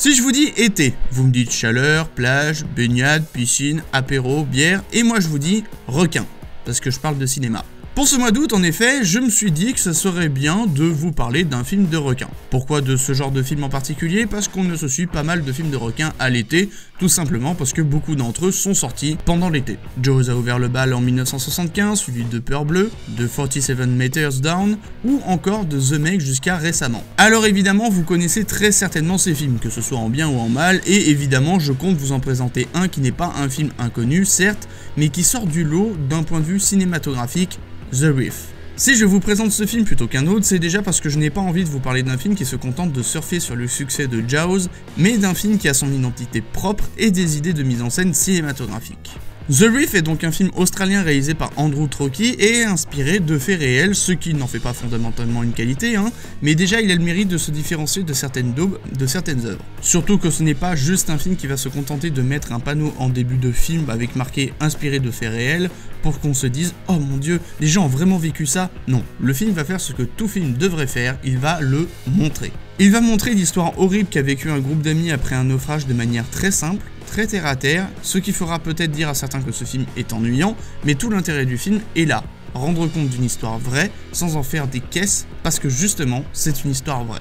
Si je vous dis été, vous me dites chaleur, plage, baignade, piscine, apéro, bière, et moi je vous dis requin, parce que je parle de cinéma. Pour ce mois d'août, en effet, je me suis dit que ça serait bien de vous parler d'un film de requin. Pourquoi de ce genre de film en particulier? Parce qu'on associe pas mal de films de requins à l'été, tout simplement parce que beaucoup d'entre eux sont sortis pendant l'été. Jaws a ouvert le bal en 1975, suivi de Peur Bleue, de 47 Meters Down, ou encore de The Meg jusqu'à récemment. Alors évidemment, vous connaissez très certainement ces films, que ce soit en bien ou en mal, et évidemment, je compte vous en présenter un qui n'est pas un film inconnu, certes, mais qui sort du lot d'un point de vue cinématographique, The Reef. Si je vous présente ce film plutôt qu'un autre, c'est déjà parce que je n'ai pas envie de vous parler d'un film qui se contente de surfer sur le succès de Jaws, mais d'un film qui a son identité propre et des idées de mise en scène cinématographique. The Reef est donc un film australien réalisé par Andrew Trocchi et inspiré de faits réels, ce qui n'en fait pas fondamentalement une qualité, mais déjà il a le mérite de se différencier de certaines daubes, de certaines œuvres. Surtout que ce n'est pas juste un film qui va se contenter de mettre un panneau en début de film avec marqué inspiré de faits réels pour qu'on se dise oh mon dieu, les gens ont vraiment vécu ça. Non, le film va faire ce que tout film devrait faire, il va le montrer. Il va montrer l'histoire horrible qu'a vécu un groupe d'amis après un naufrage de manière très simple, très terre à terre, ce qui fera peut-être dire à certains que ce film est ennuyant, mais tout l'intérêt du film est là, rendre compte d'une histoire vraie sans en faire des caisses, parce que justement c'est une histoire vraie.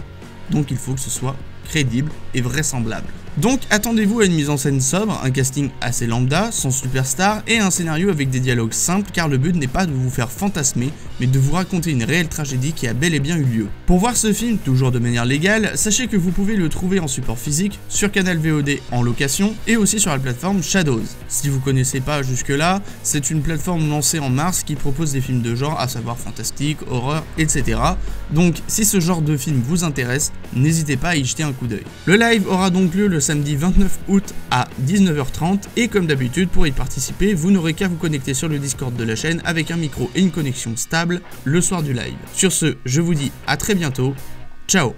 Donc il faut que ce soit crédible et vraisemblable. Donc attendez-vous à une mise en scène sobre, un casting assez lambda, sans superstar et un scénario avec des dialogues simples car le but n'est pas de vous faire fantasmer mais de vous raconter une réelle tragédie qui a bel et bien eu lieu. Pour voir ce film, toujours de manière légale, sachez que vous pouvez le trouver en support physique, sur Canal VOD en location et aussi sur la plateforme Shadows. Si vous connaissez pas jusque là, c'est une plateforme lancée en mars qui propose des films de genre, à savoir fantastique, horreur, etc. Donc si ce genre de film vous intéresse, n'hésitez pas à y jeter un coup d'œil. Le live aura donc lieu le samedi 29 août à 19h30 et comme d'habitude pour y participer vous n'aurez qu'à vous connecter sur le Discord de la chaîne avec un micro et une connexion stable le soir du live. Sur ce, je vous dis à très bientôt, ciao.